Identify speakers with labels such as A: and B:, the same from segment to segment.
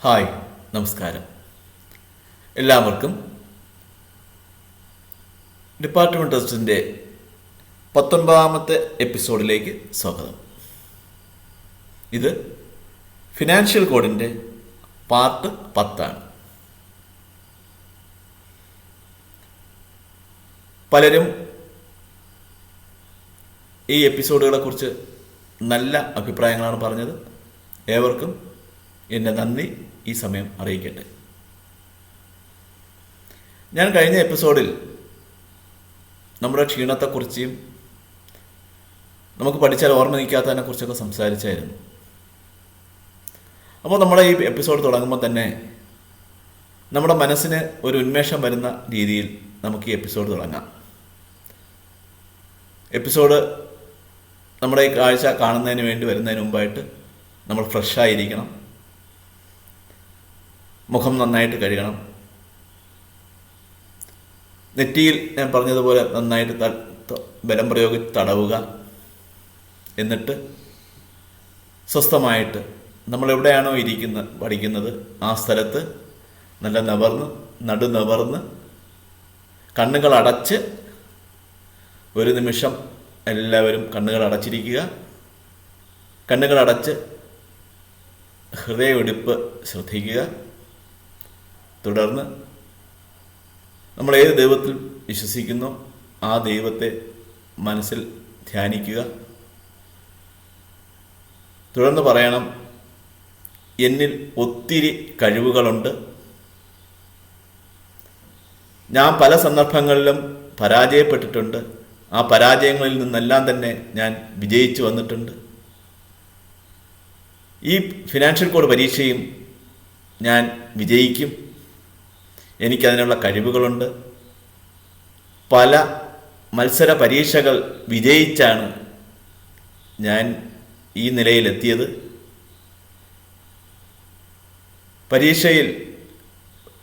A: Hi, നമസ്കാരം. എല്ലാവർക്കും department ടെസ്റ്റിൻ്റെ 19ാമത്തെ എപ്പിസോഡിലേക്ക് സ്വാഗതം. ഇത് ഫിനാൻഷ്യൽ കോഡിൻ്റെ പാർട്ട് 10 ആണ്. പലരും ഈ എപ്പിസോഡുകളെക്കുറിച്ച് നല്ല അഭിപ്രായങ്ങളാണ് പറഞ്ഞത്. ഏവർക്കും എൻ്റെ നന്ദി ഈ സമയം അറിയിക്കട്ടെ. ഞാൻ കഴിഞ്ഞ എപ്പിസോഡിൽ നമ്മുടെ ക്ഷീണത്തെക്കുറിച്ചും നമുക്ക് പഠിച്ചാൽ ഓർമ്മ നിൽക്കാത്തതിനെക്കുറിച്ചൊക്കെ സംസാരിച്ചായിരുന്നു. അപ്പോൾ നമ്മുടെ ഈ എപ്പിസോഡ് തുടങ്ങുമ്പോൾ തന്നെ നമ്മുടെ മനസ്സിന് ഒരു ഉന്മേഷം വരുന്ന രീതിയിൽ നമുക്ക് ഈ എപ്പിസോഡ് തുടങ്ങാം. എപ്പിസോഡ് നമ്മുടെ ഈ കാഴ്ച കാണുന്നതിന് വേണ്ടി വരുന്നതിന് മുമ്പായിട്ട് നമ്മൾ ഫ്രഷായിരിക്കണം, മുഖം നന്നായിട്ട് കഴുകണം, നെറ്റിയിൽ ഞാൻ പറഞ്ഞതുപോലെ നന്നായിട്ട് ബലം പ്രയോഗിച്ച് തടവുക. എന്നിട്ട് സ്വസ്ഥമായിട്ട് നമ്മളെവിടെയാണോ പഠിക്കുന്നത് ആ സ്ഥലത്ത് നല്ല നടുനിവർന്ന് കണ്ണുകൾ അടച്ച് ഒരു നിമിഷം എല്ലാവരും കണ്ണുകൾ അടച്ചിരിക്കുക. കണ്ണുകൾ അടച്ച് ഹൃദയമിടിപ്പ് ശ്രദ്ധിക്കുക. തുടർന്ന് നമ്മൾ ഏത് ദൈവത്തിൽ വിശ്വസിക്കുന്നോ ആ ദൈവത്തെ മനസ്സിൽ ധ്യാനിക്കുക. തുടർന്ന് പറയണം, എന്നിൽ ഒത്തിരി കഴിവുകളുണ്ട്. ഞാൻ പല സന്ദർഭങ്ങളിലും പരാജയപ്പെട്ടിട്ടുണ്ട്. ആ പരാജയങ്ങളിൽ നിന്നെല്ലാം തന്നെ ഞാൻ വിജയിച്ചു വന്നിട്ടുണ്ട്. ഈ ഫിനാൻഷ്യൽ കോഡ് പരീക്ഷയും ഞാൻ വിജയിക്കും. എനിക്കതിനുള്ള കഴിവുകളുണ്ട്. പല മത്സര പരീക്ഷകൾ വിജയിച്ചാണ് ഞാൻ ഈ നിലയിലെത്തിയത്.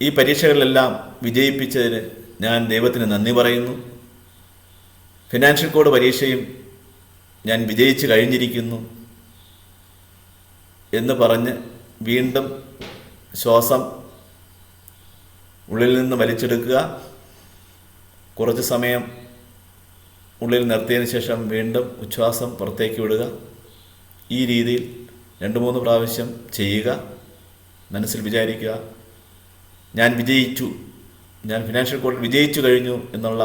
A: ഈ പരീക്ഷകളിലെല്ലാം വിജയിപ്പിച്ചതിന് ഞാൻ ദൈവത്തിന് നന്ദി പറയുന്നു. ഫിനാൻഷ്യൽ കോഡ് പരീക്ഷയും ഞാൻ വിജയിച്ചു കഴിഞ്ഞിരിക്കുന്നു എന്ന് പറഞ്ഞ് വീണ്ടും ശ്വാസം ഉള്ളിൽ നിന്ന് വലിച്ചെടുക്കുക. കുറച്ച് സമയം ഉള്ളിൽ നിർത്തിയതിന് ശേഷം വീണ്ടും ഉച്ഛ്വാസം പുറത്തേക്ക് വിടുക. ഈ രീതിയിൽ 2-3 പ്രാവശ്യം ചെയ്യുക. മനസ്സിൽ വിചാരിക്കുക, ഞാൻ വിജയിച്ചു, ഞാൻ ഫിനാൻഷ്യൽ കോഡിൽ വിജയിച്ചു കഴിഞ്ഞു എന്നുള്ള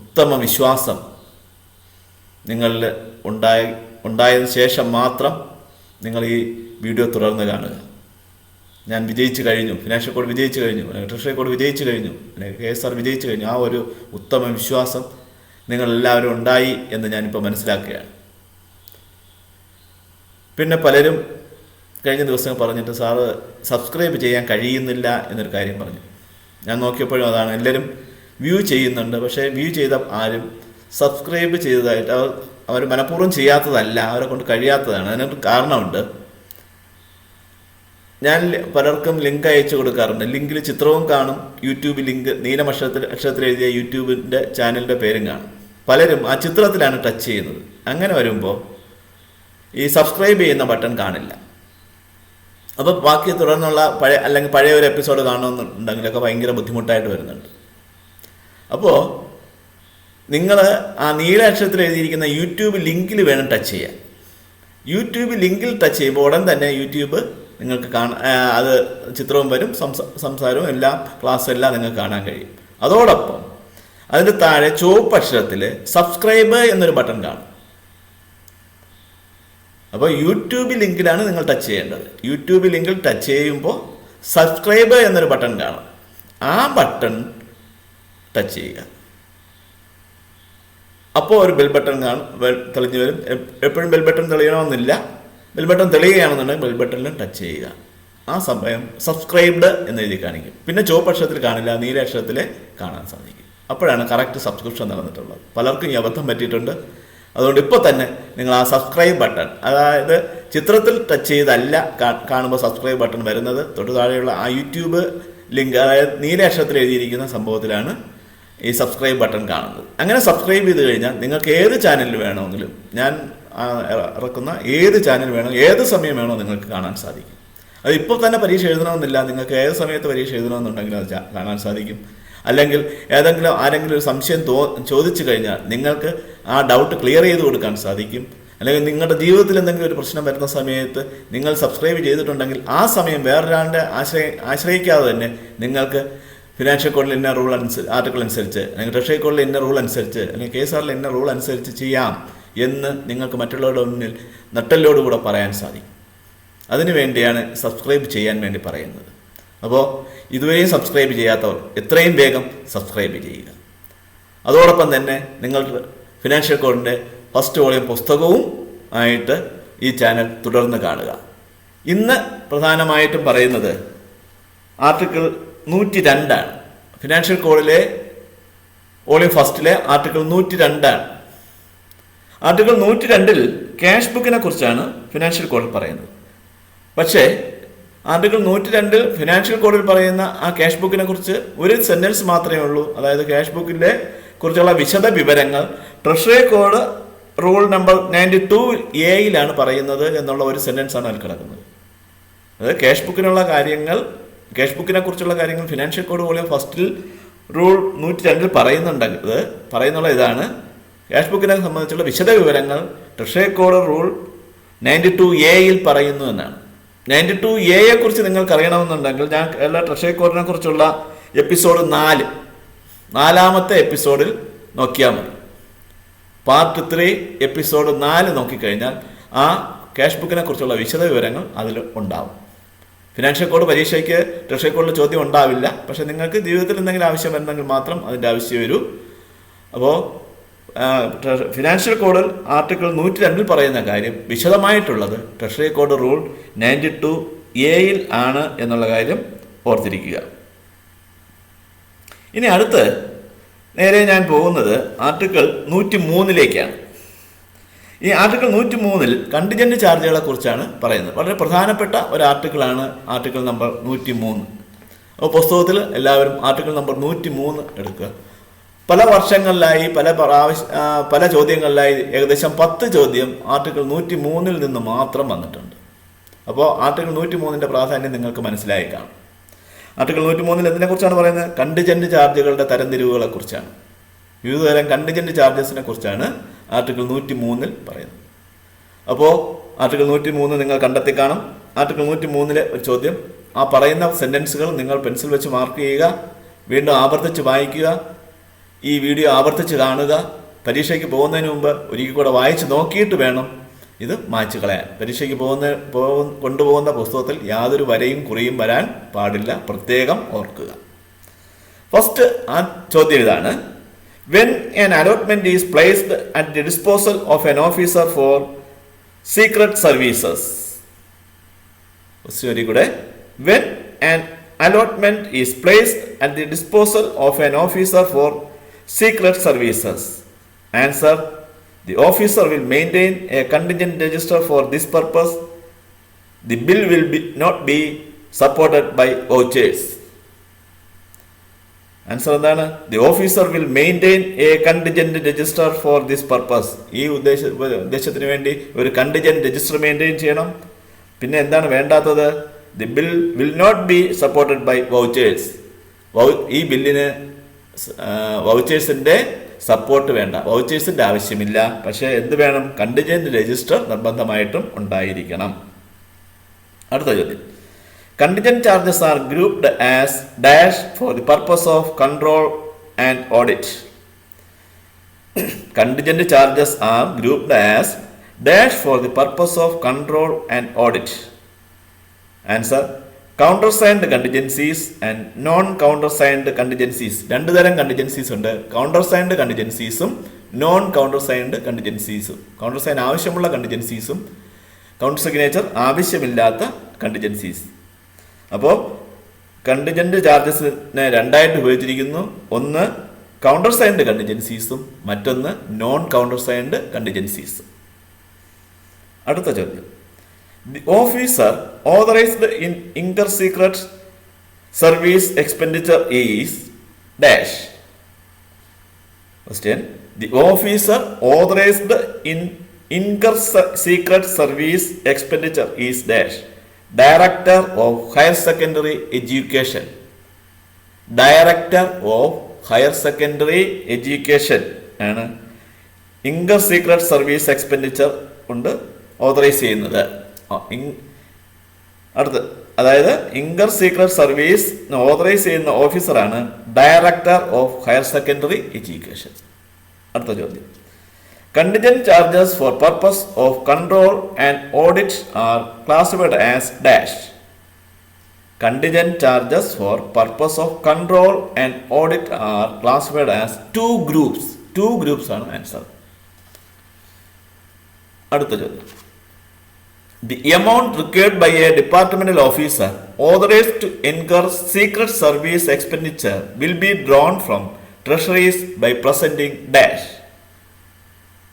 A: ഉത്തമ വിശ്വാസം നിങ്ങളിൽ ഉണ്ടായതിനു ശേഷം മാത്രം നിങ്ങൾ ഈ വീഡിയോ തുടർന്ന് കാണുക. ഞാൻ വിജയിച്ചു കഴിഞ്ഞു, ഫിനാൻഷ്യൽ കോഡ് വിജയിച്ചു കഴിഞ്ഞു, ട്രഷറി കോഡ് വിജയിച്ചു കഴിഞ്ഞു, KSR വിജയിച്ചു കഴിഞ്ഞു, ആ ഒരു ഉത്തമ വിശ്വാസം നിങ്ങളെല്ലാവരും ഉണ്ടായി എന്ന് ഞാനിപ്പോൾ മനസ്സിലാക്കുകയാണ്. പിന്നെ പലരും കഴിഞ്ഞ ദിവസം പറഞ്ഞിട്ട് സാറ് സബ്സ്ക്രൈബ് ചെയ്യാൻ കഴിയുന്നില്ല എന്നൊരു കാര്യം പറഞ്ഞു. ഞാൻ നോക്കിയപ്പോഴും അതാണ്. എല്ലാവരും വ്യൂ ചെയ്യുന്നുണ്ട്, പക്ഷേ വ്യൂ ചെയ്ത ആരും സബ്സ്ക്രൈബ് ചെയ്തതായിട്ട് അവർ മനഃപൂർവ്വം ചെയ്യാത്തതല്ല, അവരെ കൊണ്ട് കഴിയാത്തതാണ്. അതിനൊരു കാരണമുണ്ട്. ഞാൻ പലർക്കും ലിങ്ക് അയച്ചു കൊടുക്കാറുണ്ട്. ലിങ്കിൽ ചിത്രവും കാണും, യൂട്യൂബ് ലിങ്ക് അക്ഷരത്തിൽ എഴുതിയ യൂട്യൂബിൻ്റെ ചാനലിൻ്റെ പേരും കാണും. പലരും ആ ചിത്രത്തിലാണ് ടച്ച് ചെയ്യുന്നത്. അങ്ങനെ വരുമ്പോൾ ഈ സബ്സ്ക്രൈബ് ചെയ്യുന്ന ബട്ടൺ കാണില്ല. അപ്പോൾ ബാക്കി തുടർന്നുള്ള പഴയ ഒരു എപ്പിസോഡ് കാണണമെന്നുണ്ടെങ്കിലൊക്കെ ഭയങ്കര ബുദ്ധിമുട്ടായിട്ട് വരുന്നുണ്ട്. അപ്പോൾ നിങ്ങൾ ആ നീല അക്ഷരത്തിൽ എഴുതിയിരിക്കുന്ന യൂട്യൂബ് ലിങ്കിൽ വേണം ടച്ച് ചെയ്യാൻ. യൂട്യൂബ് ലിങ്കിൽ ടച്ച് ചെയ്യുമ്പോൾ ഉടൻ തന്നെ യൂട്യൂബ് നിങ്ങൾക്ക് അത് ചിത്രവും വരും, സംസാരവും എല്ലാം, ക്ലാസ്സും എല്ലാം നിങ്ങൾക്ക് കാണാൻ കഴിയും. അതോടൊപ്പം അതിൻ്റെ താഴെ ചുവപ്പ് അക്ഷരത്തിൽ സബ്സ്ക്രൈബ് എന്നൊരു ബട്ടൺ കാണും. അപ്പോൾ യൂട്യൂബ് ലിങ്കിലാണ് നിങ്ങൾ ടച്ച് ചെയ്യേണ്ടത്. യൂട്യൂബ് ലിങ്കിൽ ടച്ച് ചെയ്യുമ്പോൾ സബ്സ്ക്രൈബ് എന്നൊരു ബട്ടൺ കാണും. ആ ബട്ടൺ ടച്ച് ചെയ്യുക. അപ്പോൾ ഒരു ബെൽ ബട്ടൺ കാണും, തെളിഞ്ഞു വരും. എപ്പോഴും ബെൽ ബട്ടൺ തെളിയണമെന്നില്ല. ബെൽ ബട്ടൺ തെളിയുകയാണെന്നുണ്ടെങ്കിൽ ബെൽ ബട്ടണിലും ടച്ച് ചെയ്യുക. ആ സമയം സബ്സ്ക്രൈബ്ഡ് എന്നെഴുതി കാണിക്കും. പിന്നെ ചുവപ്പ് അക്ഷരത്തിൽ കാണില്ല, നീല അക്ഷരത്തിൽ കാണാൻ സാധിക്കും. അപ്പോഴാണ് കറക്റ്റ് സബ്സ്ക്രിപ്ഷൻ നടന്നിട്ടുള്ളത്. പലർക്കും ഈ അബദ്ധം പറ്റിയിട്ടുണ്ട്. അതുകൊണ്ട് ഇപ്പോൾ തന്നെ നിങ്ങൾ ആ സബ്സ്ക്രൈബ് ബട്ടൺ, അതായത് ചിത്രത്തിൽ ടച്ച് ചെയ്തല്ല കാണുമ്പോൾ സബ്സ്ക്രൈബ് ബട്ടൺ വരുന്നത്, തൊട്ട് താഴെയുള്ള ആ യൂട്യൂബ് ലിങ്ക്, അതായത് നീല അക്ഷരത്തിൽ എഴുതിയിരിക്കുന്ന സംഭവത്തിലാണ് ഈ സബ്സ്ക്രൈബ് ബട്ടൺ കാണുന്നത്. അങ്ങനെ സബ്സ്ക്രൈബ് ചെയ്ത് കഴിഞ്ഞാൽ നിങ്ങൾക്ക് ഏത് ചാനലിൽ വേണമെങ്കിലും, ഞാൻ ഇറക്കുന്ന ഏത് ചാനൽ വേണോ ഏത് സമയം വേണോ നിങ്ങൾക്ക് കാണാൻ സാധിക്കും. അത് ഇപ്പോൾ തന്നെ പരീക്ഷ എഴുതണമെന്നില്ല. നിങ്ങൾക്ക് ഏത് സമയത്ത് പരീക്ഷ എഴുതണമെന്നുണ്ടെങ്കിൽ അത് കാണാൻ സാധിക്കും. അല്ലെങ്കിൽ ആരെങ്കിലും ഒരു സംശയം ചോദിച്ചു കഴിഞ്ഞാൽ നിങ്ങൾക്ക് ആ ഡൗട്ട് ക്ലിയർ ചെയ്ത് കൊടുക്കാൻ സാധിക്കും. അല്ലെങ്കിൽ നിങ്ങളുടെ ജീവിതത്തിൽ എന്തെങ്കിലും ഒരു പ്രശ്നം വരുന്ന സമയത്ത് നിങ്ങൾ സബ്സ്ക്രൈബ് ചെയ്തിട്ടുണ്ടെങ്കിൽ ആ സമയം വേറൊരാളുടെ ആശ്രയിക്കാതെ തന്നെ നിങ്ങൾക്ക് ഫിനാൻഷ്യൽ കോഡിൽ ഇന്ന റൂൾ ആർട്ടിക്കിൾ അനുസരിച്ച്, അല്ലെങ്കിൽ ട്രഷറി കോഡിൽ ഇന്ന റൂൾ അനുസരിച്ച്, അല്ലെങ്കിൽ KSRൽ ഇന്ന റൂൾ അനുസരിച്ച് ചെയ്യാം എന്ന് നിങ്ങൾക്ക് മറ്റുള്ളവരുടെ മുന്നിൽ നട്ടലോടുകൂടെ പറയാൻ സാധിക്കും. അതിനു വേണ്ടിയാണ് സബ്സ്ക്രൈബ് ചെയ്യാൻ വേണ്ടി പറയുന്നത്. അപ്പോൾ ഇതുവരെയും സബ്സ്ക്രൈബ് ചെയ്യാത്തവർ എത്രയും വേഗം സബ്സ്ക്രൈബ് ചെയ്യുക. അതോടൊപ്പം തന്നെ നിങ്ങൾ ഫിനാൻഷ്യൽ കോഡിൻ്റെ ഫസ്റ്റ് വോളിയം പുസ്തകവും ആയിട്ട് ഈ ചാനൽ തുടർന്ന് കാണുക. ഇന്ന് പ്രധാനമായിട്ടും പറയുന്നത് ആർട്ടിക്കിൾ 102 ആണ്. ഫിനാൻഷ്യൽ കോഡിലെ വോളിയം ഫസ്റ്റിലെ ആർട്ടിക്കിൾ 102 ആണ്. ആർട്ടിക്കിൾ 102 ക്യാഷ് ബുക്കിനെ കുറിച്ചാണ് ഫിനാൻഷ്യൽ കോഡിൽ പറയുന്നത്. പക്ഷേ ആർട്ടിക്കിൾ 102 ഫിനാൻഷ്യൽ കോഡിൽ പറയുന്ന ആ ക്യാഷ് ബുക്കിനെ കുറിച്ച് ഒരു സെന്റൻസ് മാത്രമേ ഉള്ളൂ. അതായത് ക്യാഷ് ബുക്കിൻ്റെ കുറിച്ചുള്ള വിശദ വിവരങ്ങൾ treasury code rule number 92A പറയുന്നത് എന്നുള്ള ഒരു സെന്റൻസ് ആണ് അതിൽ കിടക്കുന്നത്. അതായത് ക്യാഷ് ബുക്കിനെ കുറിച്ചുള്ള കാര്യങ്ങൾ ഫിനാൻഷ്യൽ കോഡ് വോളിയം ഫസ്റ്റിൽ റൂൾ 102 പറയുന്നുള്ള ഇതാണ്. ക്യാഷ് ബുക്കിനെ സംബന്ധിച്ചുള്ള വിശദ വിവരങ്ങൾ ട്രഷറി കോഡ് റൂൾ 92A പറയുന്നു എന്നാണ്. 92A കുറിച്ച് നിങ്ങൾക്ക് അറിയണമെന്നുണ്ടെങ്കിൽ ഞാൻ എല്ലാ ട്രഷറി കോഡിനെ കുറിച്ചുള്ള എപ്പിസോഡ് 4 എപ്പിസോഡിൽ നോക്കിയാൽ മതി. പാർട്ട് 3 എപ്പിസോഡ് 4 നോക്കിക്കഴിഞ്ഞാൽ ആ ക്യാഷ് ബുക്കിനെ കുറിച്ചുള്ള വിശദ വിവരങ്ങൾ അതിൽ ഉണ്ടാവും. ഫിനാൻഷ്യൽ കോഡ് പരീക്ഷയ്ക്ക് ട്രഷറി കോഡിൽ ചോദ്യം ഉണ്ടാവില്ല. പക്ഷെ നിങ്ങൾക്ക് ജീവിതത്തിൽ എന്തെങ്കിലും ആവശ്യം വരുന്നെങ്കിൽ മാത്രം അതിൻ്റെ ആവശ്യം വരൂ. അപ്പോൾ ഫിനാൻഷ്യൽ കോഡിൽ ആർട്ടിക്കിൾ 102 പറയുന്ന കാര്യം വിശദമായിട്ടുള്ളത് ട്രഷറി കോഡ് റൂൾ 92A ആണ് എന്നുള്ള കാര്യം ഓർത്തിരിക്കുക. ഇനി അടുത്ത് നേരെ ഞാൻ പോകുന്നത് ആർട്ടിക്കിൾ 103 ഈ ആർട്ടിക്കിൾ 103 കണ്ടിജന്റ് ചാർജുകളെ കുറിച്ചാണ് പറയുന്നത്. വളരെ പ്രധാനപ്പെട്ട ഒരു ആർട്ടിക്കിളാണ് ആർട്ടിക്കിൾ നമ്പർ 103. അപ്പോൾ പുസ്തകത്തിൽ എല്ലാവരും ആർട്ടിക്കിൾ നമ്പർ 103 എടുക്കുക. പല വർഷങ്ങളിലായി പല ചോദ്യങ്ങളിലായി ഏകദേശം 10 ചോദ്യം ആർട്ടിക്കിൾ 103 നിന്ന് മാത്രം വന്നിട്ടുണ്ട്. അപ്പോൾ ആർട്ടിക്കിൾ 103 പ്രാധാന്യം നിങ്ങൾക്ക് മനസ്സിലായി കാണും. ആർട്ടിക്കിൾ 103 എന്തിനെ കുറിച്ചാണ് പറയുന്നത്? കണ്ടിജന്റ് ചാർജുകളുടെ തരംതിരിവുകളെ കുറിച്ചാണ്. വിവിധ തരം കണ്ടിജന്റ് ചാർജസിനെ കുറിച്ചാണ് ആർട്ടിക്കിൾ 103 പറയുന്നത്. അപ്പോൾ ആർട്ടിക്കിൾ 103 നിങ്ങൾ കണ്ടെത്തി കാണും. ആർട്ടിക്കിൾ 103 ഒരു ചോദ്യം, ആ പറയുന്ന സെന്റൻസുകൾ നിങ്ങൾ പെൻസിൽ വെച്ച് മാർക്ക് ചെയ്യുക, വീണ്ടും ആവർത്തിച്ച് വായിക്കുക, ഈ വീഡിയോ ആവർത്തിച്ച് കാണുക. പരീക്ഷയ്ക്ക് പോകുന്നതിന് മുമ്പ് ഒരിക്കൽ കൂടെ വായിച്ച് നോക്കിയിട്ട് വേണം ഇത് മായ്ച്ചു കളയാൻ. പരീക്ഷയ്ക്ക് കൊണ്ടുപോകുന്ന പുസ്തകത്തിൽ യാതൊരു വരയും കുറിയും വരാൻ പാടില്ല, പ്രത്യേകം ഓർക്കുക. ഫസ്റ്റ് ആ ചോദ്യം ഇതാണ്: when an allotment is placed at the disposal of an officer for secret services. When an allotment is placed at the disposal of an officer for secret services. Answer: the officer will maintain a contingent register for this purpose. The bill will not be supported by vouchers. Answer എന്താണ്? The officer will maintain a contingent register for this purpose. ഈ ഉദ്ദേശത്തിന് വേണ്ടി ഒരു contingent register maintain ചെയ്യണം. പിന്നെ എന്താണ് വേണ്ടാത്തത്? The bill will not be supported by vouchers. ഈ ബില്ലിന് വൗച്ചേഴ്സിന്റെ സപ്പോർട്ട് വേണ്ട, വൗച്ചേഴ്സിന്റെ ആവശ്യമില്ല. പക്ഷേ എന്ത് വേണം? കണ്ടിജന്റ് രജിസ്റ്റർ നിർബന്ധമായിട്ടും ഉണ്ടായിരിക്കണം. അടുത്ത ചോദ്യം: contingent charges are grouped as dash for the purpose of control and audit. Contingent charges are grouped as dash for the purpose of control and audit. Answer: countersigned contingencies and non-countersigned contingencies. രണ്ടു തരം contingencies ഉണ്ട്. കൗണ്ടർസൈൻഡ് കണ്ടിജൻസീസും non കൗണ്ടർസൈൻഡ് കണ്ടിജൻസീസും. കൗണ്ടർസൈൻ ആവശ്യമുള്ള കണ്ടിജൻസീസും counter signature ആവശ്യമില്ലാത്ത contingencies. അപ്പോൾ contingent ചാർജസിനെ രണ്ടായിട്ട് വിഭജിച്ചിരിക്കുന്നു. ഒന്ന് counter signed കണ്ടിജൻസീസും മറ്റൊന്ന് നോൺ കൗണ്ടർ സൈൻഡ് കണ്ടിജൻസീസും. അടുത്ത ചോദ്യം: the officer authorised in inter secret service expenditure is dash. Question: the officer authorised in inter secret service expenditure is dash. Director of higher secondary education. Director of higher secondary education ആണ് income secret service expenditure കൊണ്ട് authorise ചെയ്യുന്നത്. അടുത്ത്, അതായത് income secret service authorise ചെയ്യുന്ന ഓഫീസറാണ് director of higher secondary education. അടുത്ത ചോദ്യം, contingent charges for purpose of control and audit are classified as dash. Contingent charges for purpose of control and audit are classified as two groups. Two groups ആണ് answer. അടുത്ത ചോദ്യം, the amount required by a departmental officer authorized to incur secret service expenditure will be drawn from treasuries by presenting dash.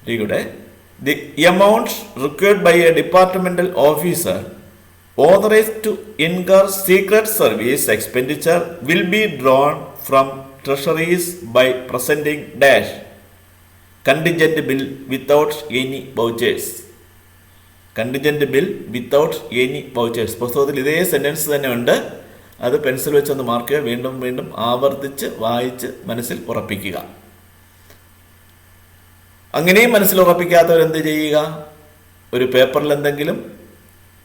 A: The amount required by a departmental officer authorized to incur secret service expenditure will be drawn from treasuries by presenting dash contingent bill without any vouchers. Contingent bill without any vouchers. പുസ്തകത്തിൽ ഇതേ sentence തന്നെ ഉണ്ട്. അത് pencil വെച്ചൊന്ന് mark ചെയ്യുക. വീണ്ടും വീണ്ടും ആവർത്തിച്ച് വായിച്ച് മനസ്സിൽ ഉറപ്പിക്കുക. അങ്ങനെയും മനസ്സിൽ ഉറപ്പിക്കാത്തവർ എന്ത് ചെയ്യുക? ഒരു പേപ്പറിൽ എന്തെങ്കിലും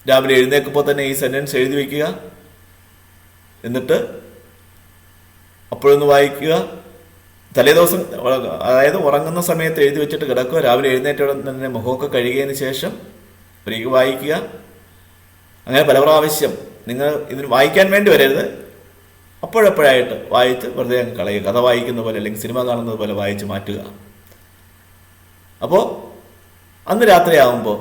A: രാവിലെ എഴുന്നേൽക്കുമ്പോൾ തന്നെ ഈ സെന്റൻസ് എഴുതി വയ്ക്കുക. എന്നിട്ട് അപ്പോഴൊന്ന് വായിക്കുക. തലേദിവസം, അതായത് ഉറങ്ങുന്ന സമയത്ത് എഴുതി വെച്ചിട്ട് കിടക്കുക. രാവിലെ എഴുന്നേറ്റോടെ തന്നെ മുഖമൊക്കെ കഴുകിയതിന് ശേഷം ഒരിക്കൽ വായിക്കുക. അങ്ങനെ പല പ്രാവശ്യം. നിങ്ങൾ ഇതിന് വായിക്കാൻ വേണ്ടി വരരുത്, അപ്പോഴപ്പോഴായിട്ട് വായിച്ച് വെറുതെ അങ്ങ് കളയുക. കഥ വായിക്കുന്ന പോലെ അല്ലെങ്കിൽ സിനിമ കാണുന്നത് പോലെ വായിച്ച് മാറ്റുക. അപ്പോൾ അന്ന് രാത്രിയാകുമ്പോൾ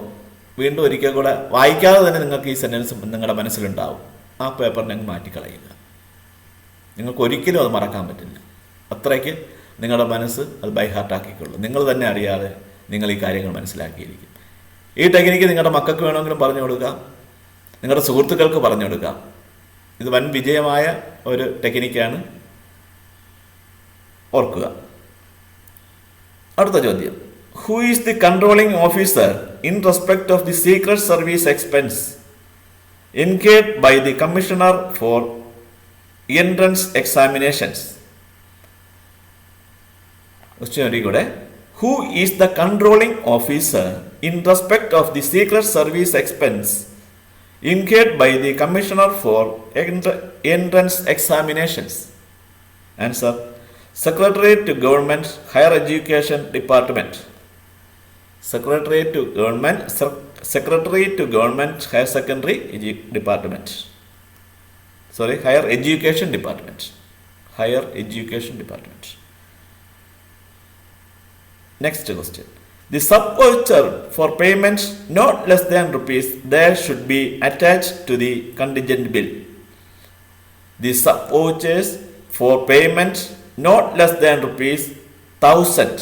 A: വീണ്ടും ഒരിക്കൽ കൂടെ വായിക്കാതെ തന്നെ നിങ്ങൾക്ക് ഈ സെൻറ്റൻസ് നിങ്ങളുടെ മനസ്സിലുണ്ടാവും. ആ പേപ്പറിനെ അങ്ങ് മാറ്റിക്കളയുക. നിങ്ങൾക്ക് ഒരിക്കലും അത് മറക്കാൻ പറ്റില്ല. അത്രയ്ക്ക് നിങ്ങളുടെ മനസ്സ് അത് ബൈ ഹാർട്ടാക്കിക്കൊള്ളൂ. നിങ്ങൾ തന്നെ അറിയാതെ നിങ്ങൾ ഈ കാര്യങ്ങൾ മനസ്സിലാക്കിയിരിക്കും. ഈ ടെക്നിക്ക് നിങ്ങളുടെ മക്കൾക്ക് വേണമെങ്കിലും പറഞ്ഞു കൊടുക്കാം, നിങ്ങളുടെ സുഹൃത്തുക്കൾക്ക് പറഞ്ഞു കൊടുക്കാം. ഇത് വൻ വിജയമായ ഒരു ടെക്നിക്കാണ്, ഓർക്കുക. അടുത്ത ചോദ്യം, who is the controlling officer in respect of the secret service expense incurred by the commissioner for entrance examinations? Who is the controlling officer in respect of the secret service expense incurred by the commissioner for entrance examinations? Answer, Secretariat to Government Higher Education Department. Secretary to Government Higher Secondary Department. Higher Education Department. Higher Education Department. Next question. The sub-voucher for payments not less than rupees there should be attached to the contingent bill. The sub-vouchers for payments not less than rupees 1000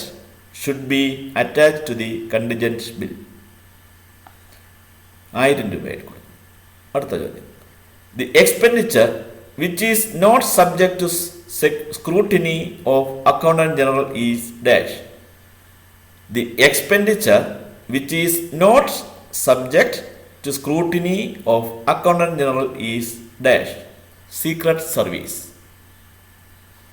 A: should be attached to the contingent bill. 1000 രൂപയായിരിക്കും. അടുത്ത ചോദ്യം, the expenditure which is not subject to scrutiny of Accountant General is dash. The expenditure which is not subject to scrutiny of Accountant General is dash secret service.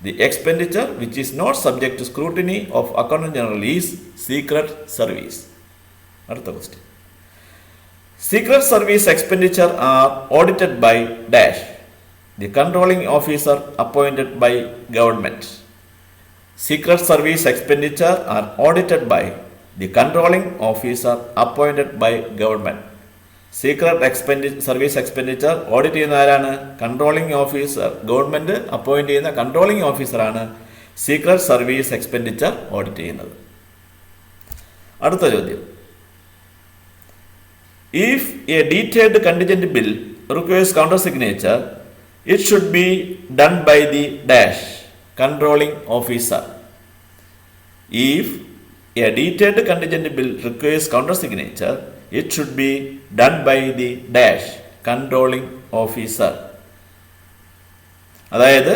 A: The expenditure which is not subject to scrutiny of Accountant General is secret service. Another question. Secret service expenditure are audited by dash the controlling officer appointed by government. Secret service expenditure are audited by the controlling officer appointed by government. Secret service expenditure audit ചെയ്യുന്ന ആരാണ്? Controlling officer. Government appoint ചെയ്യുന്ന controlling ഓഫീസറാണ് secret service expenditure audit ചെയ്യുന്നത്. അടുത്ത ചോദ്യം, if a detailed contingent bill requires countersignature it should be done by the dash controlling officer. If a detailed contingent bill requires countersignature it should be done by the dash controlling officer. അതായത്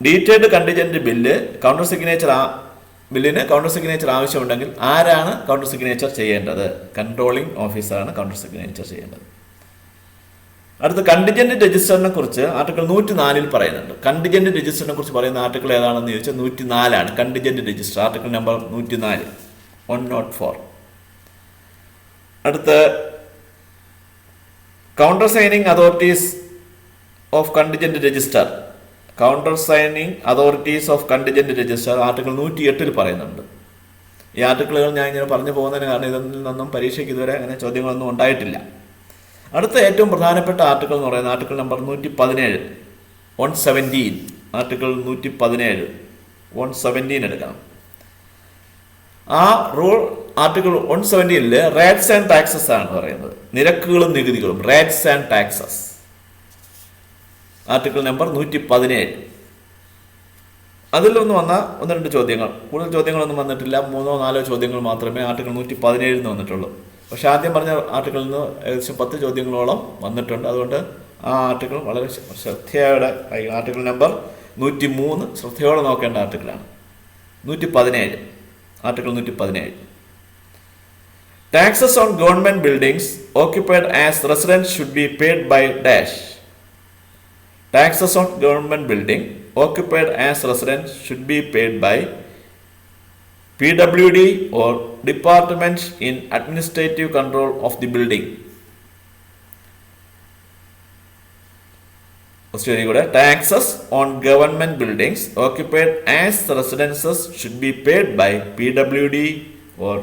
A: detailed contingent ബില്ലിന് counter signature ആവശ്യമുണ്ടെങ്കിൽ ആരാണ് counter signature ചെയ്യേണ്ടത്? Controlling ഓഫീസറാണ് counter signature ചെയ്യേണ്ടത്. അടുത്ത contingent രജിസ്റ്ററിനെ കുറിച്ച് article 104 പറയുന്നുണ്ട്. കണ്ടിജന്റ് രജിസ്റ്ററിനെ കുറിച്ച് പറയുന്ന ആർട്ടിക്കിൾ ഏതാണെന്ന് ചോദിച്ചാൽ 104 കണ്ടിജന്റ് രജിസ്റ്റർ, ആർട്ടിക്കിൾ നമ്പർ 104, 104. അടുത്ത counter signing authorities of contingent register, counter signing authorities of contingent register article 108 പറയുന്നുണ്ട്. ഈ ആർട്ടിക്കിളുകൾ ഞാൻ ഇങ്ങനെ പറഞ്ഞു പോകുന്നതിന് കാരണം ഇതിൽ നിന്നും പരീക്ഷയ്ക്ക് ഇതുവരെ അങ്ങനെ ചോദ്യങ്ങളൊന്നും ഉണ്ടായിട്ടില്ല. അടുത്ത ഏറ്റവും പ്രധാനപ്പെട്ട ആർട്ടിക്കിൾ എന്ന് പറയുന്നത് ആർട്ടിക്കിൾ നമ്പർ 117, 117, ആർട്ടിക്കിൾ 117, 117 എടുക്കണം. ആ rule article 117 rates and taxes ആണ് പറയുന്നത്, നിരക്കുകളും നികുതികളും, rates and taxes, article number 117. അതിലൊന്ന് വന്ന 1-2 ചോദ്യങ്ങൾ, കൂടുതൽ ചോദ്യങ്ങളൊന്നും വന്നിട്ടില്ല. 3-4 ചോദ്യങ്ങൾ മാത്രമേ ആർട്ടിക്കിൾ 117 വന്നിട്ടുള്ളൂ. പക്ഷെ ആദ്യം പറഞ്ഞ ആർട്ടിക്കിളിൽ നിന്ന് ഏകദേശം 10 ചോദ്യങ്ങളോളം വന്നിട്ടുണ്ട്. അതുകൊണ്ട് ആ ആർട്ടിക്കിൾ വളരെ ശ്രദ്ധയോടെ, ആർട്ടിക്കിൾ നമ്പർ 103 ശ്രദ്ധയോടെ നോക്കേണ്ട ആർട്ടിക്കിളാണ്. 117, article 117. Taxes on government buildings occupied as residence should be paid by dash. Taxes on government building occupied as residence should be paid by PWD or departments in administrative control of the building. Taxes on government buildings occupied as residences should be paid by PWD or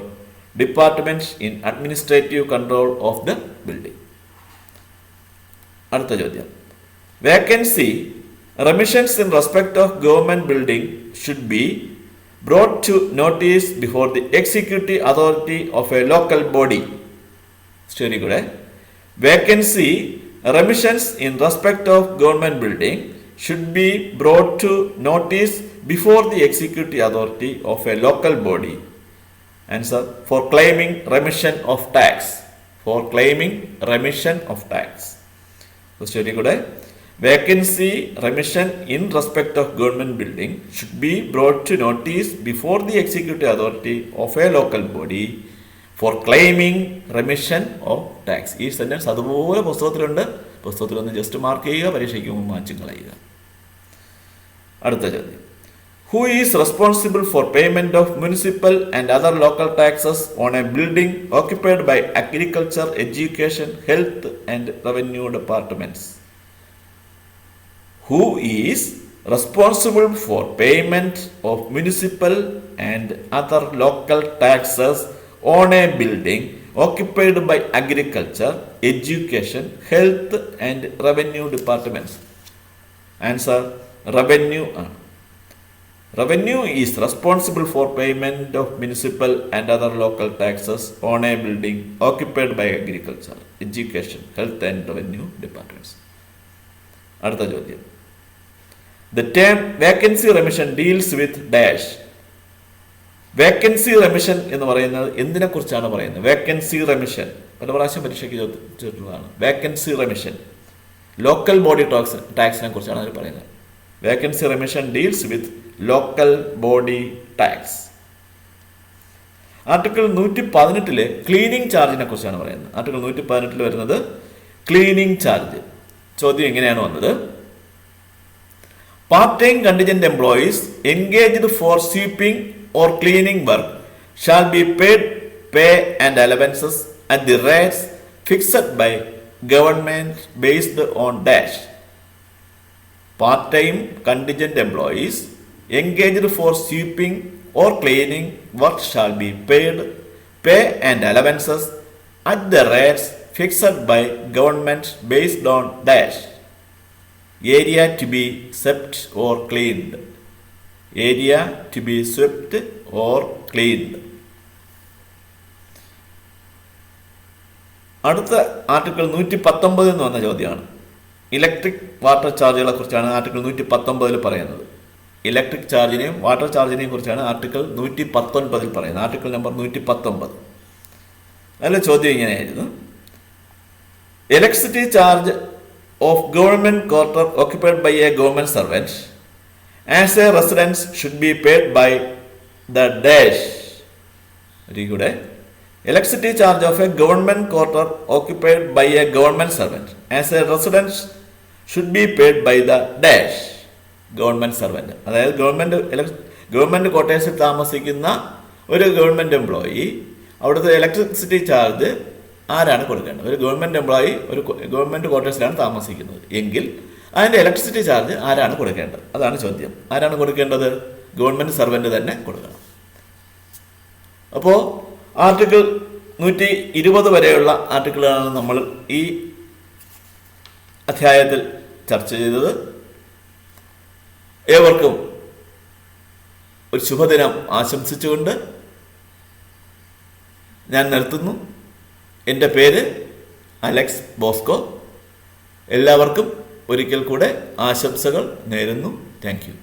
A: departments in administrative control of the building. അടുത്ത ചോദ്യം, vacancy remissions in respect of government building should be brought to notice before the executive authority of a local body. Very good. Vacancy remissions in respect of government building should be brought to notice before the executive authority of a local body. Answer, for claiming remission of tax. For claiming remission of tax. Very good. Vacancy remission in respect of government building should be brought to notice before the executive authority of a local body for claiming remission of tax. ഈ sentence അതുപോലെ പുസ്തകത്തിലുണ്ട്. പുസ്തകത്തിലൊന്ന് just mark ചെയ്യുക, പരീക്ഷയ്ക്ക് മുമ്പ് മാറ്റി കളയുക. അടുത്ത ചോദ്യം, who is responsible for payment of municipal and other local taxes on a building occupied by agriculture, education, health and revenue departments? Who is responsible for payment of municipal and other local taxes on a building occupied by agriculture, education, health and revenue departments? Answer, revenue. Revenue is responsible for payment of municipal and other local taxes on a building occupied by agriculture, education, health and revenue departments. അടുത്ത ചോദ്യം, the term vacancy remission deals with dash. Vacancy remission എന്ന് പറയുന്നത് എന്തിനെ കുറിച്ചാണ് പറയുന്നത്? Vacancy remission പല പ്രാവശ്യം പരീക്ഷയ്ക്ക് ചോദിച്ചിട്ടുള്ളതാണ്. വേക്കൻസി റെമിഷൻ ലോക്കൽ ബോഡി ടാക്സിനെ കുറിച്ചാണ് അതിൽ പറയുന്നത്. Vacancy remission deals with local body tax. Article 118 cleaning ചാർജിനെ കുറിച്ചാണ് പറയുന്നത്. ആർട്ടിക്കിൾ 118 വരുന്നത് ക്ലീനിങ് ചാർജ്. ചോദ്യം എങ്ങനെയാണ് വന്നത്? Part-time contingent employees engaged for sweeping or cleaning work shall be paid pay and allowances at the rates fixed by government based on dash. Part-time contingent employees engaged for sweeping or cleaning work shall be paid pay and allowances at the rates fixed by government based on dash. Area to be swept or cleaned. Area to be swept or cleaned. അടുത്ത article 119 എന്ന് വന്ന ചോദ്യമാണ്. Electric water ചാർജുകളെ കുറിച്ചാണ് article 119 പറയുന്നത്. Electric ചാർജിനെയും water ചാർജിനെയും കുറിച്ചാണ് article 119 പറയുന്നത്. Article number 119. അതിലെ ചോദ്യം ഇങ്ങനെയായിരുന്നു, electricity charge of government quarter occupied by a government servant as a residence should be paid by the dash. Very good. Electricity charge of a government quarter occupied by a government servant as a resident should be paid by the dash government servant. അതായത് government ക്വാർട്ടേഴ്സിൽ താമസിക്കുന്ന ഒരു government employee അവിടുത്തെ electricity charge ആരാണ് കൊടുക്കേണ്ടത്? ഒരു government employee ഒരു government ക്വാർട്ടേഴ്സിലാണ് താമസിക്കുന്നത് എങ്കിൽ അതിന്റെ ഇലക്ട്രിസിറ്റി ചാർജ് ആരാണ് കൊടുക്കേണ്ടത്? അതാണ് ചോദ്യം. ആരാണ് കൊടുക്കേണ്ടത്? ഗവൺമെന്റ് സർവന്റ് തന്നെ കൊടുക്കണം. അപ്പോൾ ആർട്ടിക്കിൾ 120 വരെയുള്ള ആർട്ടിക്കിളാണ് നമ്മൾ ഈ അധ്യായത്തിൽ ചർച്ച ചെയ്തത്. ഏവർക്കും ഒരു ശുഭദിനം ആശംസിച്ചുകൊണ്ട് ഞാൻ നിർത്തുന്നു. എൻ്റെ പേര് അലക്സ് ബോസ്കോ. എല്ലാവർക്കും ഒരിക്കൽ കൂടെ ആശംസകൾ നേരുന്നു. Thank you.